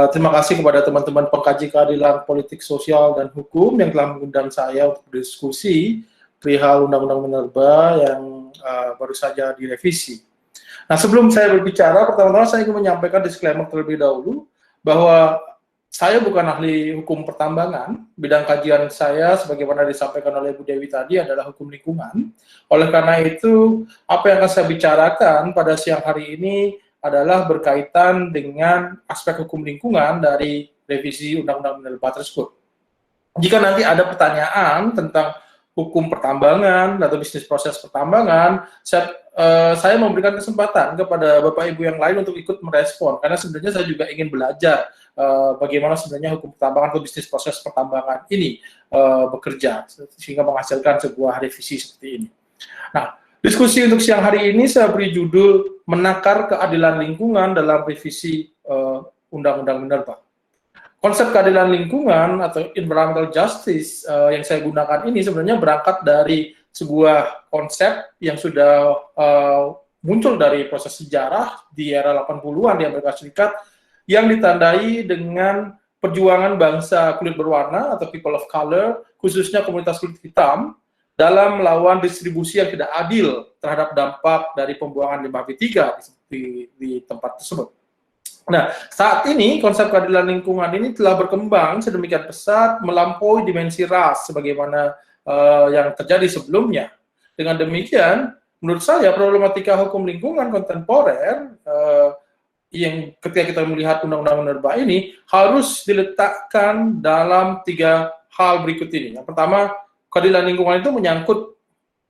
Terima kasih kepada teman-teman pengkaji keadilan politik sosial dan hukum yang telah mengundang saya untuk berdiskusi perihal Undang-Undang Minerba yang baru saja direvisi. Nah, sebelum saya berbicara, pertama-tama saya ingin menyampaikan disclaimer terlebih dahulu bahwa saya bukan ahli hukum pertambangan. Bidang kajian saya, sebagaimana disampaikan oleh Bu Dewi tadi, adalah hukum lingkungan. Oleh karena itu, apa yang akan saya bicarakan pada siang hari ini adalah berkaitan dengan aspek hukum lingkungan dari revisi Undang-Undang Minerba tersebut. Jika nanti ada pertanyaan tentang hukum pertambangan atau bisnis proses pertambangan, saya memberikan kesempatan kepada Bapak Ibu yang lain untuk ikut merespon, karena sebenarnya saya juga ingin belajar bagaimana sebenarnya hukum pertambangan atau bisnis proses pertambangan ini bekerja, sehingga menghasilkan sebuah revisi seperti ini. Nah, diskusi untuk siang hari ini saya beri judul Menakar Keadilan Lingkungan dalam Revisi Undang-Undang Minerba. Konsep keadilan lingkungan atau environmental justice yang saya gunakan ini sebenarnya berangkat dari sebuah konsep yang sudah muncul dari proses sejarah di era 80-an di Amerika Serikat yang ditandai dengan perjuangan bangsa kulit berwarna atau people of color, khususnya komunitas kulit hitam, dalam melawan distribusi yang tidak adil terhadap dampak dari pembuangan limbah B3 di tempat tersebut. Nah, saat ini konsep keadilan lingkungan ini telah berkembang sedemikian pesat melampaui dimensi ras sebagaimana yang terjadi sebelumnya. Dengan demikian, menurut saya problematika hukum lingkungan kontemporer yang ketika kita melihat Undang-Undang Minerba ini harus diletakkan dalam 3 hal berikut ini. Yang pertama, keadilan lingkungan itu menyangkut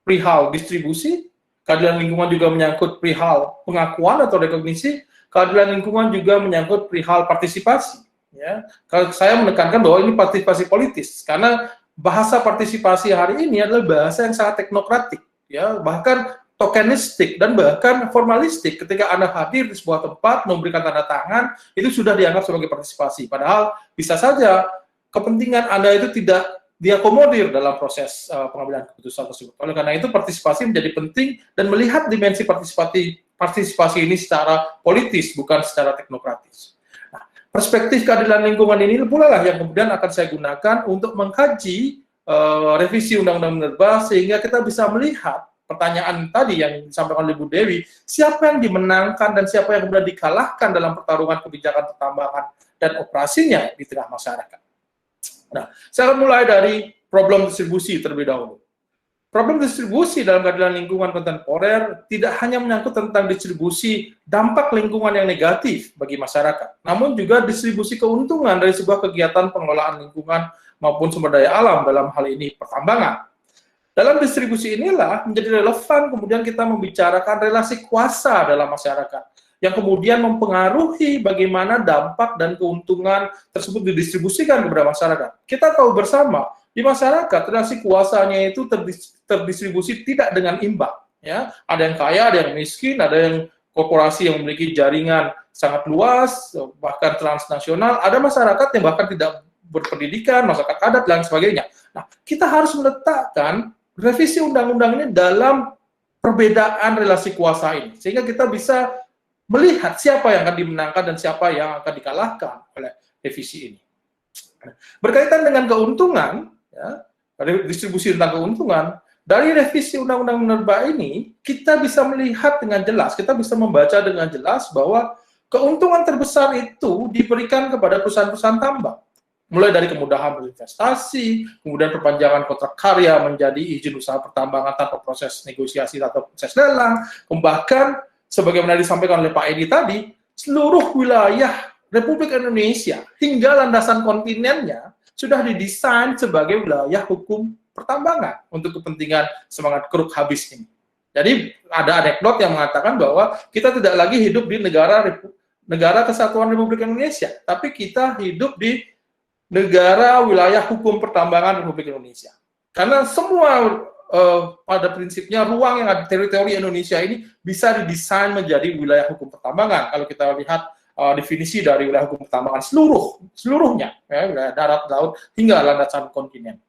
perihal distribusi, keadilan lingkungan juga menyangkut perihal pengakuan atau rekognisi, keadilan lingkungan juga menyangkut perihal partisipasi. Ya, kalau saya menekankan bahwa ini partisipasi politis, karena bahasa partisipasi hari ini adalah bahasa yang sangat teknokratik, ya, bahkan tokenistik dan bahkan formalistik. Ketika Anda hadir di sebuah tempat memberikan tanda tangan, itu sudah dianggap sebagai partisipasi. Padahal bisa saja kepentingan Anda itu tidak diakomodir dalam proses pengambilan keputusan tersebut. Oleh karena itu partisipasi menjadi penting dan melihat dimensi partisipasi ini secara politis bukan secara teknokratis. Nah, perspektif keadilan lingkungan ini pula lah yang kemudian akan saya gunakan untuk mengkaji revisi Undang-Undang Minerba sehingga kita bisa melihat pertanyaan tadi yang disampaikan oleh Bu Dewi, siapa yang dimenangkan dan siapa yang kemudian dikalahkan dalam pertarungan kebijakan pertambangan dan operasinya di tengah masyarakat. Nah, saya akan mulai dari problem distribusi terlebih dahulu. Problem distribusi dalam keadilan lingkungan kontemporer tidak hanya menyangkut tentang distribusi dampak lingkungan yang negatif bagi masyarakat, namun juga distribusi keuntungan dari sebuah kegiatan pengelolaan lingkungan maupun sumber daya alam, dalam hal ini pertambangan. Dalam distribusi inilah menjadi relevan kemudian kita membicarakan relasi kuasa dalam masyarakat, yang kemudian mempengaruhi bagaimana dampak dan keuntungan tersebut didistribusikan kepada masyarakat. Kita tahu bersama, di masyarakat relasi kuasanya itu terdistribusi tidak dengan imbang. Ya, ada yang kaya, ada yang miskin, ada yang korporasi yang memiliki jaringan sangat luas, bahkan transnasional, ada masyarakat yang bahkan tidak berpendidikan, masyarakat adat, dan sebagainya. Nah, kita harus meletakkan revisi undang-undang ini dalam perbedaan relasi kuasa ini, sehingga kita bisa melihat siapa yang akan dimenangkan dan siapa yang akan dikalahkan oleh revisi ini. Berkaitan dengan keuntungan, ya, distribusi tentang keuntungan, dari revisi Undang-Undang Minerba ini, kita bisa melihat dengan jelas, kita bisa membaca dengan jelas bahwa keuntungan terbesar itu diberikan kepada perusahaan-perusahaan tambang. Mulai dari kemudahan berinvestasi, kemudian perpanjangan kontrak karya menjadi izin usaha pertambangan tanpa proses negosiasi atau proses lelang, bahkan sebagaimana disampaikan oleh Pak Edi tadi, seluruh wilayah Republik Indonesia hingga landasan kontinennya sudah didesain sebagai wilayah hukum pertambangan untuk kepentingan semangat keruk habis ini. Jadi ada anekdot yang mengatakan bahwa kita tidak lagi hidup di negara kesatuan Republik Indonesia, tapi kita hidup di negara wilayah hukum pertambangan Republik Indonesia. Karena semua pada prinsipnya ruang yang ada teritori Indonesia ini bisa didesain menjadi wilayah hukum pertambangan. Kalau kita lihat definisi dari wilayah hukum pertambangan seluruhnya, ya, wilayah darat, laut, hingga landasan kontinen.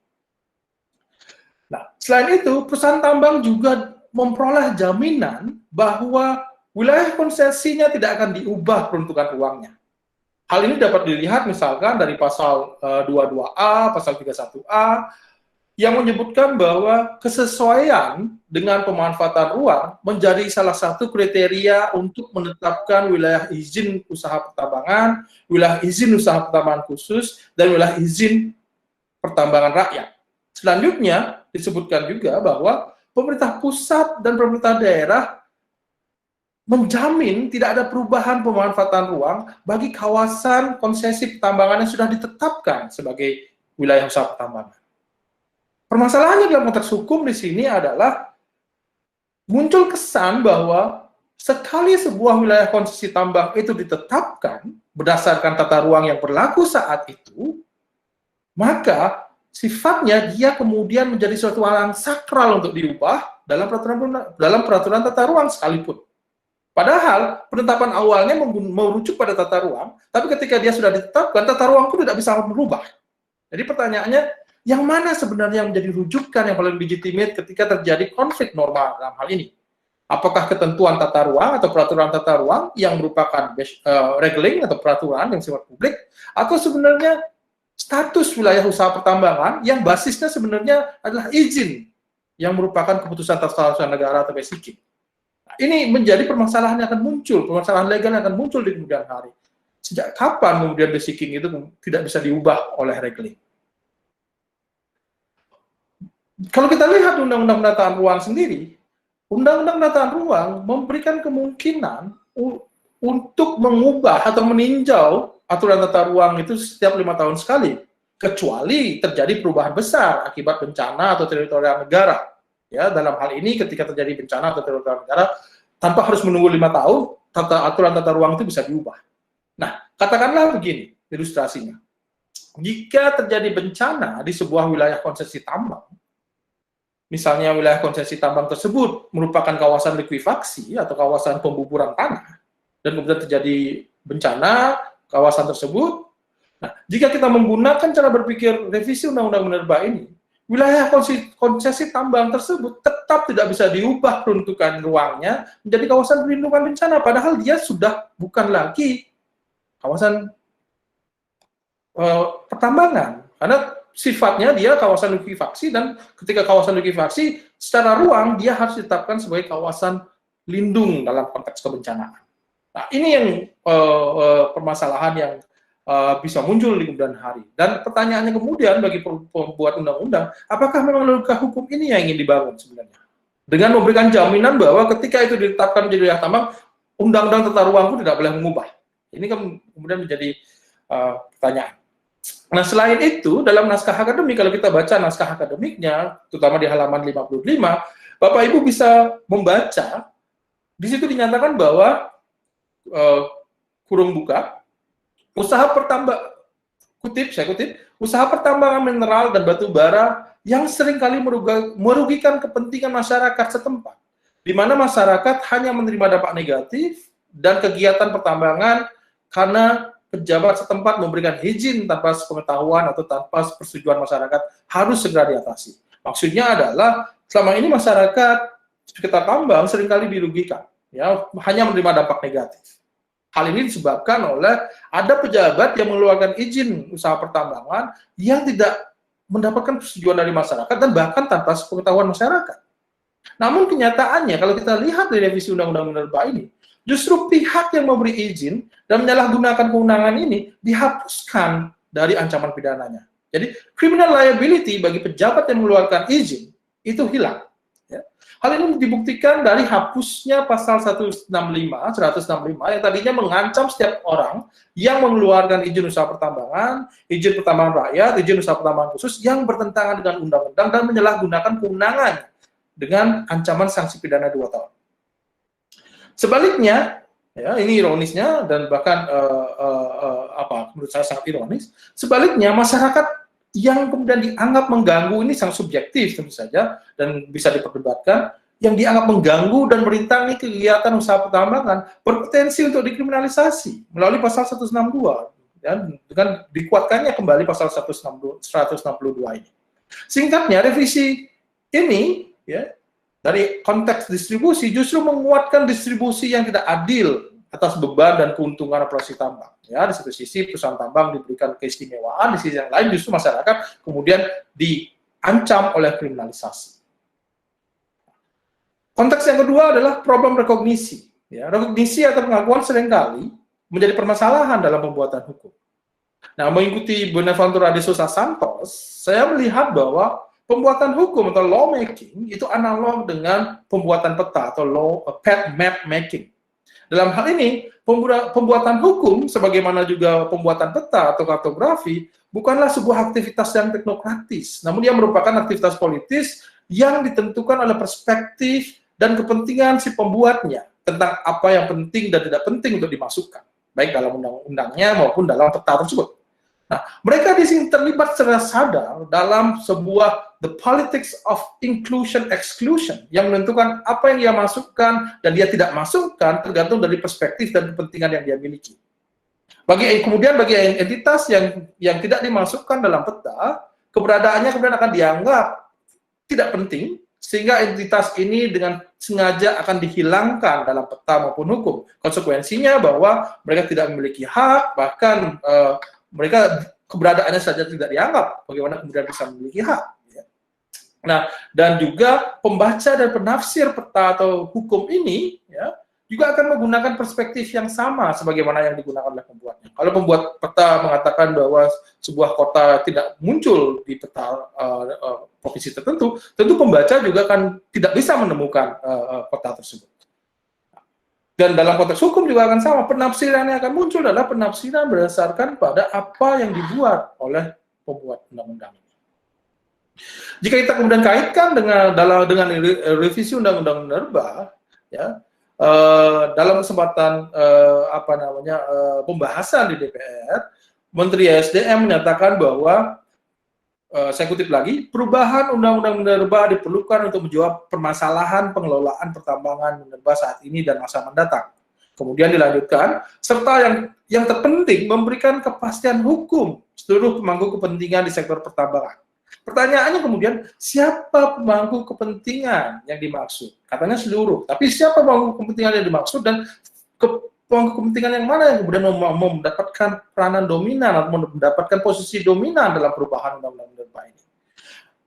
Nah, selain itu, perusahaan tambang juga memperoleh jaminan bahwa wilayah konsesinya tidak akan diubah peruntukan ruangnya. Hal ini dapat dilihat misalkan dari pasal 22A, pasal 31A, yang menyebutkan bahwa kesesuaian dengan pemanfaatan ruang menjadi salah satu kriteria untuk menetapkan wilayah izin usaha pertambangan, wilayah izin usaha pertambangan khusus, dan wilayah izin pertambangan rakyat. Selanjutnya, disebutkan juga bahwa pemerintah pusat dan pemerintah daerah menjamin tidak ada perubahan pemanfaatan ruang bagi kawasan konsesi pertambangan yang sudah ditetapkan sebagai wilayah usaha pertambangan. Permasalahannya dalam konteks hukum di sini adalah muncul kesan bahwa sekali sebuah wilayah konsesi tambang itu ditetapkan berdasarkan tata ruang yang berlaku saat itu, maka sifatnya dia kemudian menjadi suatu hal yang sakral untuk diubah dalam peraturan tata ruang sekalipun. Padahal penetapan awalnya merujuk pada tata ruang, tapi ketika dia sudah ditetapkan, tata ruang pun tidak bisa berubah. Jadi pertanyaannya, yang mana sebenarnya yang menjadi rujukan yang paling legitimate ketika terjadi konflik norma dalam hal ini? Apakah ketentuan tata ruang atau peraturan tata ruang yang merupakan regling atau peraturan yang sifat publik, atau sebenarnya status wilayah usaha pertambangan yang basisnya sebenarnya adalah izin yang merupakan keputusan tata usaha negara atau basic. Nah, ini menjadi permasalahan yang akan muncul, permasalahan legal yang akan muncul di kemudian hari. Sejak kapan kemudian basic itu tidak bisa diubah oleh regling? Kalau kita lihat Undang-Undang Penataan Ruang sendiri, Undang-Undang Penataan Ruang memberikan kemungkinan untuk mengubah atau meninjau aturan tata ruang itu setiap 5 tahun sekali, kecuali terjadi perubahan besar akibat bencana atau teritorial negara. Ya, dalam hal ini ketika terjadi bencana atau teritorial negara, tanpa harus menunggu 5 tahun, aturan tata ruang itu bisa diubah. Nah, katakanlah begini ilustrasinya. Jika terjadi bencana di sebuah wilayah konsesi tambang, misalnya wilayah konsesi tambang tersebut merupakan kawasan likuifaksi atau kawasan pembuburan tanah, dan kemudian terjadi bencana kawasan tersebut. Nah, jika kita menggunakan cara berpikir revisi Undang-Undang Minerba ini, wilayah konsesi tambang tersebut tetap tidak bisa diubah peruntukan ruangnya menjadi kawasan perlindungan bencana, padahal dia sudah bukan lagi kawasan pertambangan, karena sifatnya dia kawasan likuifaksi, dan ketika kawasan likuifaksi secara ruang dia harus ditetapkan sebagai kawasan lindung dalam konteks kebencanaan. Nah, ini yang permasalahan yang bisa muncul di kemudian hari. Dan pertanyaannya kemudian bagi pembuat undang-undang, apakah memang logika hukum ini yang ingin dibangun sebenarnya? Dengan memberikan jaminan bahwa ketika itu ditetapkan menjadi wilayah tambang, undang-undang tata ruang pun tidak boleh mengubah. Ini kan kemudian menjadi pertanyaan. Nah, selain itu, dalam naskah akademik, kalau kita baca naskah akademiknya, terutama di halaman 55, Bapak Ibu bisa membaca, di situ dinyatakan bahwa, kurung buka, usaha pertambangan mineral dan batu bara yang seringkali merugikan kepentingan masyarakat setempat, di mana masyarakat hanya menerima dampak negatif dan kegiatan pertambangan karena pejabat setempat memberikan izin tanpa sepengetahuan atau tanpa persetujuan masyarakat harus segera diatasi. Maksudnya adalah selama ini masyarakat sekitar tambang seringkali dirugikan, ya, hanya menerima dampak negatif. Hal ini disebabkan oleh ada pejabat yang mengeluarkan izin usaha pertambangan yang tidak mendapatkan persetujuan dari masyarakat dan bahkan tanpa sepengetahuan masyarakat. Namun kenyataannya kalau kita lihat di revisi Undang-Undang Minerba ini, justru pihak yang memberi izin dan menyalahgunakan kewenangan ini dihapuskan dari ancaman pidananya. Jadi criminal liability bagi pejabat yang mengeluarkan izin itu hilang. Ya. Hal ini dibuktikan dari hapusnya pasal 165 yang tadinya mengancam setiap orang yang mengeluarkan izin usaha pertambangan, izin pertambangan rakyat, izin usaha pertambangan khusus yang bertentangan dengan undang-undang dan menyalahgunakan kewenangan dengan ancaman sanksi pidana 2 tahun. Sebaliknya, ya, ini ironisnya dan bahkan menurut saya sangat ironis. Sebaliknya, masyarakat yang kemudian dianggap mengganggu ini sangat subjektif tentu saja dan bisa diperdebatkan. Yang dianggap mengganggu dan merintangi kegiatan usaha pertambangan berpotensi untuk dikriminalisasi melalui pasal 162 dan dengan dikuatkannya kembali pasal 162 ini. Singkatnya, revisi ini, ya, dari konteks distribusi justru menguatkan distribusi yang tidak adil atas beban dan keuntungan operasi tambang. Ya, di satu sisi perusahaan tambang diberikan keistimewaan, di sisi yang lain justru masyarakat kemudian diancam oleh kriminalisasi. Konteks yang kedua adalah problem rekognisi. Ya, rekognisi atau pengakuan seringkali menjadi permasalahan dalam pembuatan hukum. Nah, mengikuti Bonaventura de Sousa Santos, saya melihat bahwa pembuatan hukum atau lawmaking itu analog dengan pembuatan peta atau path map making. Dalam hal ini, pembuatan hukum, sebagaimana juga pembuatan peta atau kartografi, bukanlah sebuah aktivitas yang teknokratis, namun dia merupakan aktivitas politis yang ditentukan oleh perspektif dan kepentingan si pembuatnya tentang apa yang penting dan tidak penting untuk dimasukkan, baik dalam undang-undangnya maupun dalam peta tersebut. Nah, mereka di sini terlibat secara sadar dalam sebuah the politics of inclusion exclusion yang menentukan apa yang dia masukkan dan dia tidak masukkan tergantung dari perspektif dan kepentingan yang dia miliki. Bagi entitas yang tidak dimasukkan dalam peta, keberadaannya kemudian akan dianggap tidak penting, sehingga entitas ini dengan sengaja akan dihilangkan dalam peta maupun hukum. Konsekuensinya bahwa mereka tidak memiliki hak, bahkan mereka keberadaannya saja tidak dianggap, bagaimana kemudian bisa memiliki hak. Ya. Nah, dan juga pembaca dan penafsir peta atau hukum ini ya, juga akan menggunakan perspektif yang sama sebagaimana yang digunakan oleh pembuatnya. Kalau pembuat peta mengatakan bahwa sebuah kota tidak muncul di peta provinsi tertentu, tentu pembaca juga akan tidak bisa menemukan kota tersebut. Dan dalam konteks hukum juga akan sama, penafsiran yang akan muncul adalah penafsiran berdasarkan pada apa yang dibuat oleh pembuat undang-undang ini. Jika kita kemudian kaitkan dengan revisi undang-undang minerba, ya, dalam kesempatan pembahasan di DPR, Menteri SDM menyatakan bahwa saya kutip lagi, perubahan undang-undang minerba diperlukan untuk menjawab permasalahan pengelolaan pertambangan minerba saat ini dan masa mendatang. Kemudian dilanjutkan, serta yang terpenting memberikan kepastian hukum seluruh pemangku kepentingan di sektor pertambangan. Pertanyaannya kemudian, siapa pemangku kepentingan yang dimaksud? Katanya seluruh, tapi siapa pemangku kepentingan yang dimaksud dan pemangku kepentingan yang mana yang kemudian mau mendapatkan peranan dominan atau mendapatkan posisi dominan dalam perubahan undang-undang minerba ini.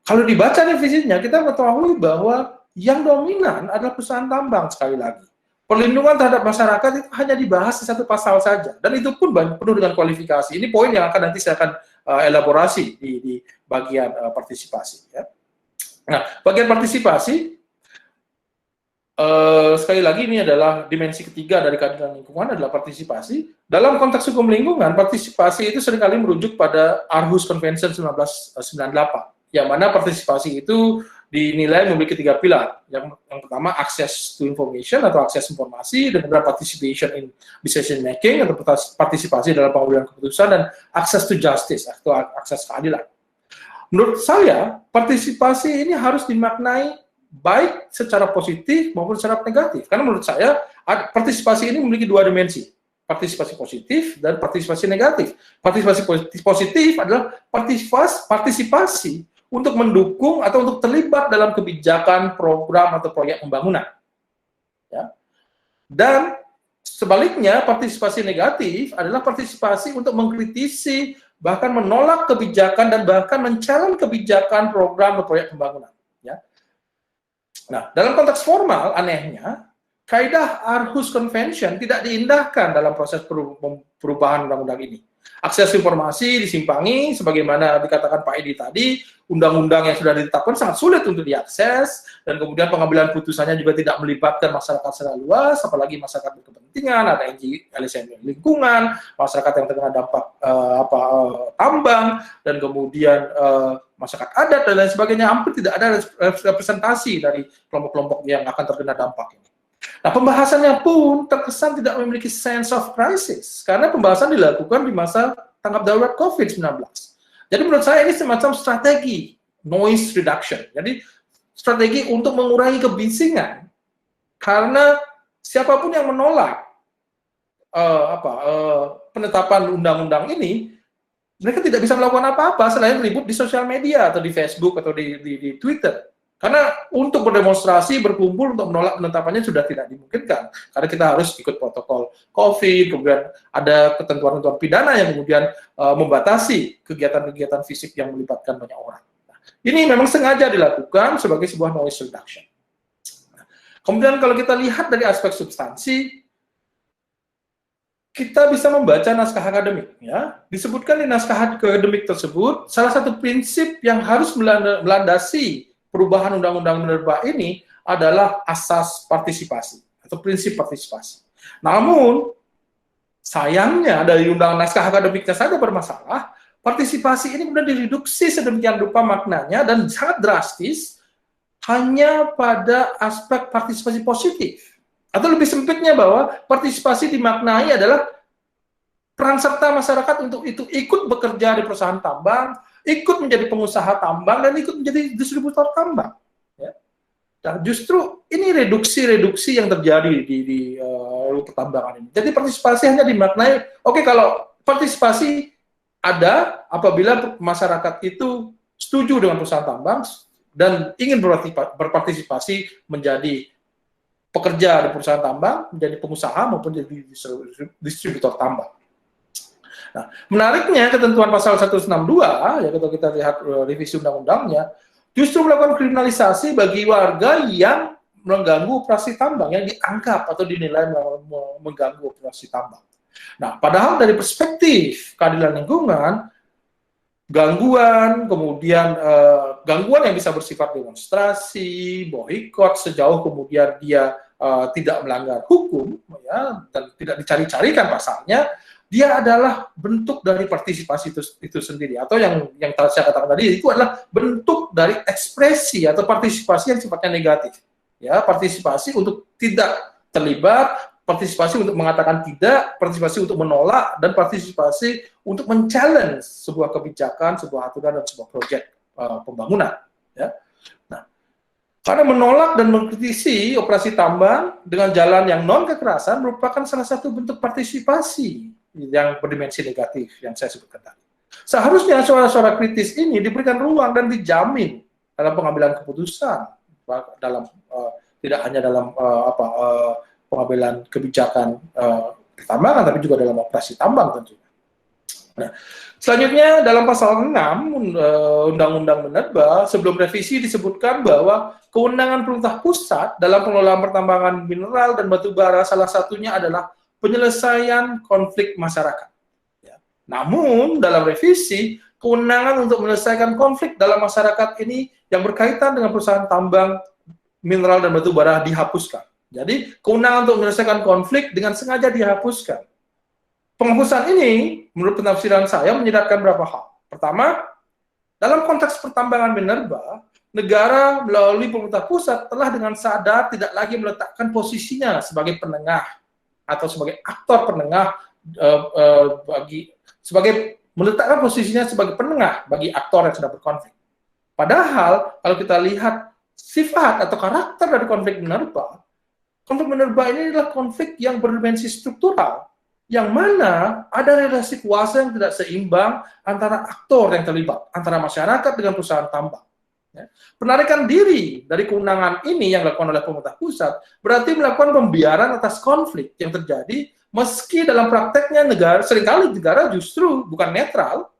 Kalau dibaca revisinya, kita mengetahui bahwa yang dominan adalah perusahaan tambang sekali lagi. Perlindungan terhadap masyarakat itu hanya dibahas di satu pasal saja, dan itu pun penuh dengan kualifikasi. Ini poin yang nanti saya akan elaborasi di bagian partisipasi. Ya. Nah, bagian partisipasi, sekali lagi ini adalah dimensi ketiga dari keadilan lingkungan adalah partisipasi. Dalam konteks hukum lingkungan, partisipasi itu seringkali merujuk pada Aarhus Convention 1998, yang mana partisipasi itu dinilai memiliki 3 pilar. Yang pertama, access to information atau akses informasi, dan kemudian participation in decision making atau partisipasi dalam pengambilan keputusan, dan access to justice atau akses keadilan. Menurut saya, partisipasi ini harus dimaknai baik secara positif maupun secara negatif. Karena menurut saya, partisipasi ini memiliki 2 dimensi. Partisipasi positif dan partisipasi negatif. Partisipasi positif adalah partisipasi untuk mendukung atau untuk terlibat dalam kebijakan, program, atau proyek pembangunan. Ya. Dan sebaliknya, partisipasi negatif adalah partisipasi untuk mengkritisi, bahkan menolak kebijakan, dan bahkan men-challenge kebijakan, program, atau proyek pembangunan. Ya. Nah, dalam konteks formal, anehnya, kaidah Aarhus Convention tidak diindahkan dalam proses perubahan undang-undang ini. Akses informasi disimpangi, sebagaimana dikatakan Pak Edi tadi, undang-undang yang sudah ditetapkan sangat sulit untuk diakses, dan kemudian pengambilan putusannya juga tidak melibatkan masyarakat secara luas, apalagi masyarakat berkepentingan, ada LSM lingkungan, masyarakat yang terkena dampak tambang, dan kemudian masyarakat adat dan lain sebagainya. Hampir tidak ada representasi dari kelompok-kelompok yang akan terkena dampak ini. Nah, pembahasannya pun terkesan tidak memiliki sense of crisis, karena pembahasan dilakukan di masa tanggap darurat COVID-19. Jadi menurut saya ini semacam strategi noise reduction. Jadi strategi untuk mengurangi kebisingan, karena siapapun yang menolak penetapan undang-undang ini, mereka tidak bisa melakukan apa-apa selain ribut di sosial media atau di Facebook atau di Twitter. Karena untuk berdemonstrasi, berkumpul untuk menolak penetapannya sudah tidak dimungkinkan. Karena kita harus ikut protokol COVID, kemudian ada ketentuan-ketentuan pidana yang kemudian membatasi kegiatan-kegiatan fisik yang melibatkan banyak orang. Nah, ini memang sengaja dilakukan sebagai sebuah noise reduction. Kemudian kalau kita lihat dari aspek substansi, kita bisa membaca naskah akademik. Ya. Disebutkan di naskah akademik tersebut, salah satu prinsip yang harus melandasi perubahan undang-undang minerba ini adalah asas partisipasi atau prinsip partisipasi. Namun, sayangnya dari undang naskah akademiknya saja bermasalah, partisipasi ini kemudian direduksi sedemikian rupa maknanya dan sangat drastis hanya pada aspek partisipasi positif. Atau lebih sempitnya bahwa partisipasi dimaknai adalah peran serta masyarakat untuk itu ikut bekerja di perusahaan tambang, ikut menjadi pengusaha tambang, dan ikut menjadi distributor tambang. Ya. Dan justru ini reduksi-reduksi yang terjadi di pertambangan ini. Jadi partisipasi hanya dimaknai, oke, kalau partisipasi ada apabila masyarakat itu setuju dengan perusahaan tambang dan ingin berpartisipasi menjadi pekerja di perusahaan tambang, menjadi pengusaha maupun jadi distributor tambang. Nah, menariknya ketentuan pasal 162, ya kalau kita lihat revisi undang-undangnya, justru melakukan kriminalisasi bagi warga yang mengganggu operasi tambang, yang dianggap atau dinilai mengganggu operasi tambang. Nah, padahal dari perspektif keadilan lingkungan, gangguan, kemudian gangguan yang bisa bersifat demonstrasi, boikot, sejauh kemudian dia tidak melanggar hukum, ya, dan tidak dicari-carikan pasalnya, dia adalah bentuk dari partisipasi itu sendiri, atau yang saya katakan tadi itu adalah bentuk dari ekspresi atau partisipasi yang sifatnya negatif, ya, partisipasi untuk tidak terlibat, partisipasi untuk mengatakan tidak, partisipasi untuk menolak, dan partisipasi untuk men-challenge sebuah kebijakan, sebuah aturan, dan sebuah proyek pembangunan, ya. Nah, karena menolak dan mengkritisi operasi tambang dengan jalan yang non kekerasan merupakan salah satu bentuk partisipasi yang berdimensi negatif yang saya sebutkan tadi. Seharusnya suara-suara kritis ini diberikan ruang dan dijamin dalam pengambilan keputusan, dalam tidak hanya dalam pengambilan kebijakan pertambangan, tapi juga dalam operasi tambang tentunya. Nah, selanjutnya dalam pasal 6 Undang-Undang Minerba sebelum revisi disebutkan bahwa kewenangan pemerintah pusat dalam pengelolaan pertambangan mineral dan batu bara salah satunya adalah penyelesaian konflik masyarakat. Ya. Namun dalam revisi, kewenangan untuk menyelesaikan konflik dalam masyarakat ini yang berkaitan dengan perusahaan tambang, mineral, dan batu bara dihapuskan. Jadi kewenangan untuk menyelesaikan konflik dengan sengaja dihapuskan. Penghapusan ini, menurut penafsiran saya, menyiratkan beberapa hal. Pertama, dalam konteks pertambangan minerba, negara melalui pemerintah pusat telah dengan sadar tidak lagi meletakkan posisinya sebagai penengah atau sebagai aktor penengah meletakkan posisinya sebagai penengah bagi aktor yang sedang berkonflik. Padahal kalau kita lihat sifat atau karakter dari konflik minerba ini adalah konflik yang berdimensi struktural, yang mana ada relasi kuasa yang tidak seimbang antara aktor yang terlibat, antara masyarakat dengan perusahaan tambang. Ya. Penarikan diri dari kewenangan ini yang dilakukan oleh pemerintah pusat berarti melakukan pembiaran atas konflik yang terjadi, meski dalam prakteknya seringkali negara justru bukan netral,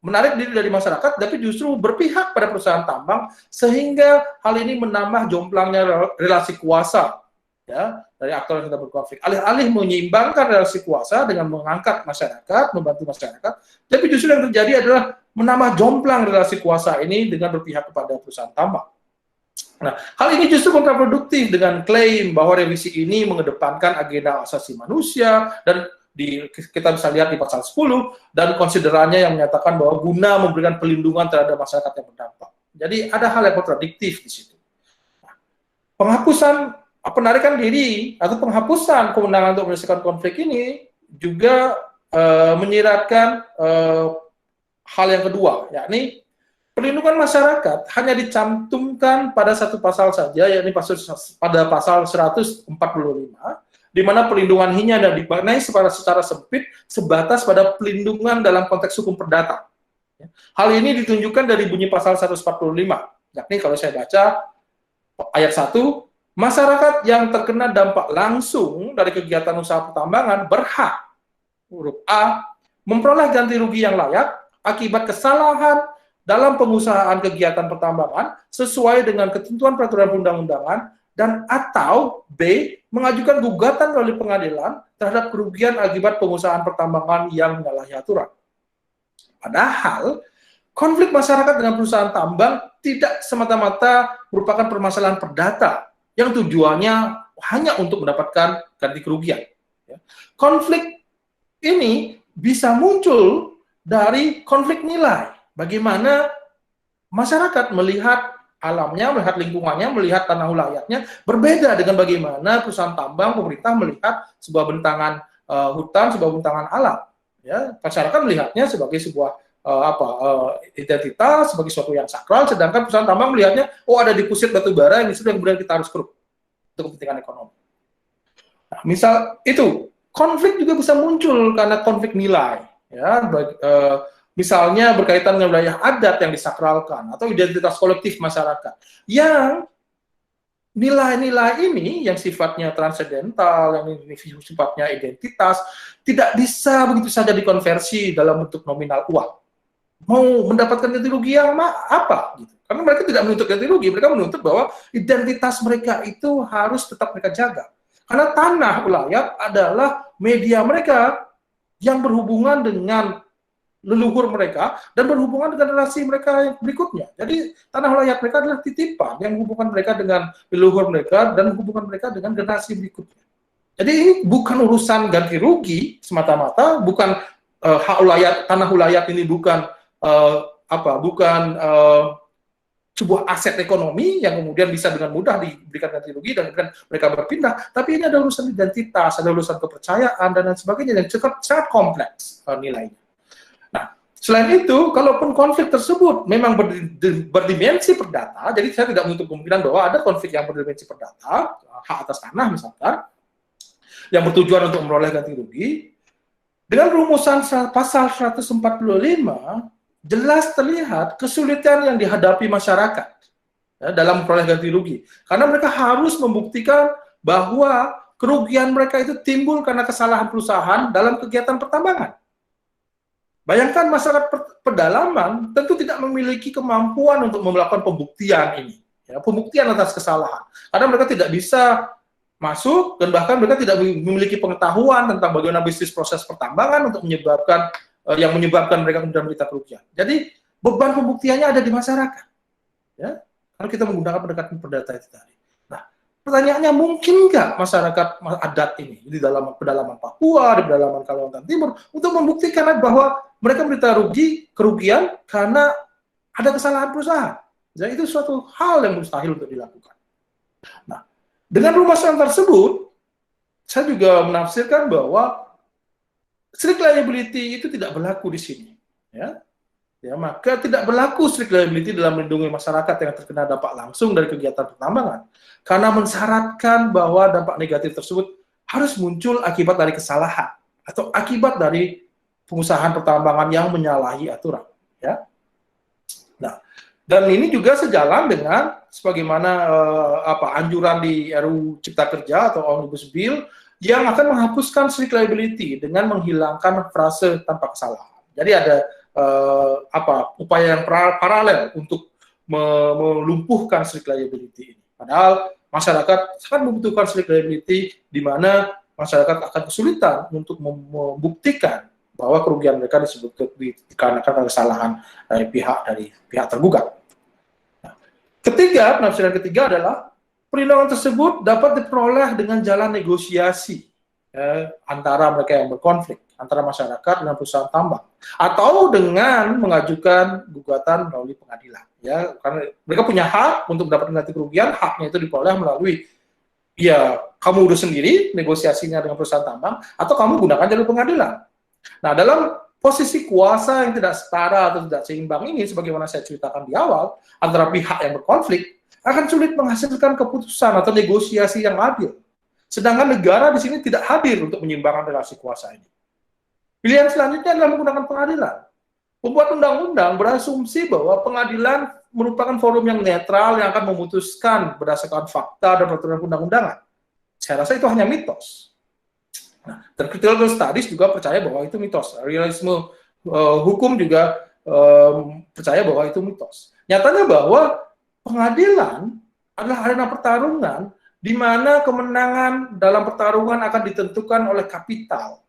menarik diri dari masyarakat, tapi justru berpihak pada perusahaan tambang, sehingga hal ini menambah jomplangnya relasi kuasa, ya, dari aktor yang sedang berkonflik. Alih-alih menyeimbangkan relasi kuasa dengan mengangkat masyarakat, membantu masyarakat, tapi justru yang terjadi adalah menambah jomplang relasi kuasa ini dengan berpihak kepada perusahaan tambang. Nah, hal ini justru kontraproduktif dengan klaim bahwa revisi ini mengedepankan agenda asasi manusia, dan kita bisa lihat di pasal 10 dan konsiderannya yang menyatakan bahwa guna memberikan perlindungan terhadap masyarakat yang berdampak. Jadi ada hal yang kontradiktif di situ. Nah, penarikan diri atau penghapusan kewenangan untuk menyelesaikan konflik ini juga menyiratkan hal yang kedua, yakni perlindungan masyarakat hanya dicantumkan pada satu pasal saja, yakni pada pasal 145, di mana perlindungan ini ada dimaknai secara sempit sebatas pada perlindungan dalam konteks hukum perdata. Hal ini ditunjukkan dari bunyi pasal 145. Yakni kalau saya baca ayat 1, masyarakat yang terkena dampak langsung dari kegiatan usaha pertambangan berhak, huruf A, memperoleh ganti rugi yang layak akibat kesalahan dalam pengusahaan kegiatan pertambangan sesuai dengan ketentuan peraturan perundang-undangan, dan atau B, mengajukan gugatan melalui pengadilan terhadap kerugian akibat pengusahaan pertambangan yang menyalahi aturan. Padahal, konflik masyarakat dengan perusahaan tambang tidak semata-mata merupakan permasalahan perdata yang tujuannya hanya untuk mendapatkan ganti kerugian. Konflik ini bisa muncul dari konflik nilai. Bagaimana masyarakat melihat alamnya, melihat lingkungannya, melihat tanah wilayahnya berbeda dengan bagaimana perusahaan tambang, pemerintah melihat sebuah bentangan hutan, sebuah bentangan alam. Ya, masyarakat melihatnya sebagai sebuah identitas, sebagai sesuatu yang sakral, sedangkan perusahaan tambang melihatnya, oh ada deposit batu bara yang kemudian kita harus keruk untuk kepentingan ekonomi. Nah, misal itu konflik juga bisa muncul karena konflik nilai. Ya, misalnya berkaitan dengan wilayah adat yang disakralkan atau identitas kolektif masyarakat yang nilai-nilai ini yang sifatnya transendental, yang sifatnya identitas, tidak bisa begitu saja dikonversi dalam bentuk nominal uang. Mau mendapatkan ganti rugi yang apa? Gitu. Karena mereka tidak menuntut ganti rugi, mereka menuntut bahwa identitas mereka itu harus tetap mereka jaga. Karena tanah wilayah adalah media mereka yang berhubungan dengan leluhur mereka dan berhubungan dengan relasi mereka yang berikutnya. Jadi tanah wilayah mereka adalah titipan yang menghubungkan mereka dengan leluhur mereka dan menghubungkan mereka dengan generasi berikutnya. Jadi ini bukan urusan ganti rugi semata-mata, bukan hak wilayah, tanah wilayah ini bukan sebuah aset ekonomi yang kemudian bisa dengan mudah diberikan ganti rugi dan kemudian mereka berpindah, tapi ini ada urusan identitas, ada urusan kepercayaan dan lain sebagainya yang sangat kompleks nilainya. Nah, selain itu, kalaupun konflik tersebut memang berdimensi perdata, jadi saya tidak menutup kemungkinan bahwa ada konflik yang berdimensi perdata, hak atas tanah misalkan, yang bertujuan untuk memperoleh ganti rugi, dengan rumusan pasal 145, jelas terlihat kesulitan yang dihadapi masyarakat dalam memperoleh ganti rugi. Karena mereka harus membuktikan bahwa kerugian mereka itu timbul karena kesalahan perusahaan dalam kegiatan pertambangan. Bayangkan masyarakat pedalaman tentu tidak memiliki kemampuan untuk melakukan pembuktian ini, ya, pembuktian atas kesalahan. Karena mereka tidak bisa masuk dan bahkan mereka tidak memiliki pengetahuan tentang bagaimana bisnis proses pertambangan untuk menyebabkan mereka kemudian menderita kerugian. Jadi beban pembuktiannya ada di masyarakat. Ya, kalau kita menggunakan pendekatan perdata itu tadi. Nah, pertanyaannya mungkin nggak masyarakat adat ini di dalam pedalaman Papua, di pedalaman Kalimantan Timur untuk membuktikan bahwa mereka menderita kerugian karena ada kesalahan perusahaan. Jadi itu suatu hal yang mustahil untuk dilakukan. Nah, dengan rumusan tersebut, saya juga menafsirkan bahwa strict liability itu tidak berlaku di sini. Ya, maka tidak berlaku strict liability dalam melindungi masyarakat yang terkena dampak langsung dari kegiatan pertambangan, karena mensyaratkan bahwa dampak negatif tersebut harus muncul akibat dari kesalahan atau akibat dari pengusahaan pertambangan yang menyalahi aturan. Ya. Nah, dan ini juga sejalan dengan sebagaimana anjuran di RUU Cipta Kerja atau Omnibus Bill yang akan menghapuskan strict liability dengan menghilangkan frase tanpa kesalahan. Jadi ada upaya yang paralel untuk melumpuhkan strict liability ini. Padahal masyarakat sangat membutuhkan strict liability, di mana masyarakat akan kesulitan untuk membuktikan bahwa kerugian mereka disebut dikarenakan kesalahan dari pihak tergugat. Nah, penafsiran ketiga adalah perlindungan tersebut dapat diperoleh dengan jalan negosiasi antara mereka yang berkonflik, antara masyarakat dengan perusahaan tambang, atau dengan mengajukan gugatan melalui pengadilan. Ya, karena mereka punya hak untuk mendapatkan ganti kerugian, haknya itu diperoleh melalui kamu urus sendiri negosiasinya dengan perusahaan tambang, atau kamu gunakan jalur pengadilan. Nah, dalam posisi kuasa yang tidak setara atau tidak seimbang ini, sebagaimana saya ceritakan di awal, antara pihak yang berkonflik, akan sulit menghasilkan keputusan atau negosiasi yang adil. Sedangkan negara di sini tidak hadir untuk menyeimbangkan relasi kuasa ini. Pilihan selanjutnya adalah menggunakan pengadilan. Pembuat undang-undang berasumsi bahwa pengadilan merupakan forum yang netral yang akan memutuskan berdasarkan fakta dan peraturan undang-undangan. Saya rasa itu hanya mitos. Nah, critical studies juga percaya bahwa itu mitos. Realisme hukum juga percaya bahwa itu mitos. Nyatanya bahwa pengadilan adalah arena pertarungan di mana kemenangan dalam pertarungan akan ditentukan oleh kapital.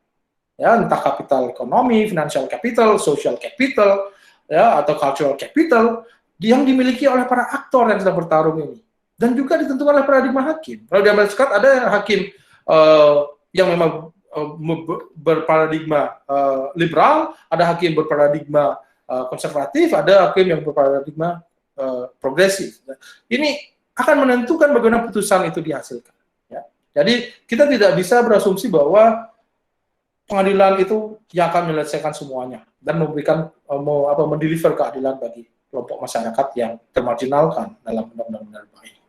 Ya, entah kapital ekonomi, financial capital, social capital, ya, atau cultural capital yang dimiliki oleh para aktor yang sedang bertarung ini. Dan juga ditentukan oleh paradigma hakim. Kalau di Amerika Serikat ada hakim yang memang berparadigma liberal, ada hakim berparadigma konservatif, ada hakim yang berparadigma progresif. Ini akan menentukan bagaimana putusan itu dihasilkan. Ya. Jadi kita tidak bisa berasumsi bahwa pengadilan itu yang akan menyelesaikan semuanya dan memberikan mendeliver keadilan bagi kelompok masyarakat yang termarginalkan dalam undang-undang minerba ini.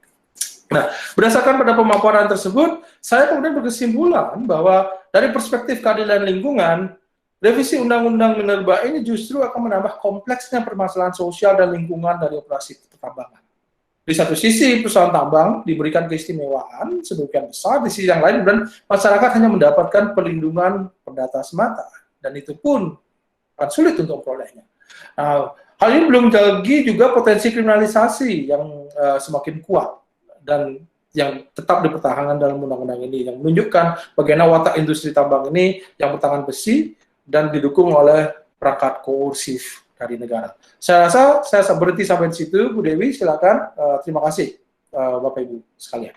Nah, berdasarkan pada pemaparan tersebut, saya kemudian berkesimpulan bahwa dari perspektif keadilan lingkungan, revisi undang-undang minerba ini justru akan menambah kompleksnya permasalahan sosial dan lingkungan dari operasi pertambangan. Di satu sisi, perusahaan tambang diberikan keistimewaan sedemikian besar, di sisi yang lain dan masyarakat hanya mendapatkan perlindungan perdata semata, dan itu pun akan sulit untuk memperolehnya. Nah, hal ini belum lagi juga potensi kriminalisasi yang semakin kuat dan yang tetap dipertahankan dalam undang-undang ini, yang menunjukkan bagaimana watak industri tambang ini yang bertangan besi dan didukung oleh perangkat koersif dari negara. Saya rasa saya berhenti sampai di situ, Bu Dewi, silakan. Terima kasih, Bapak Ibu sekalian.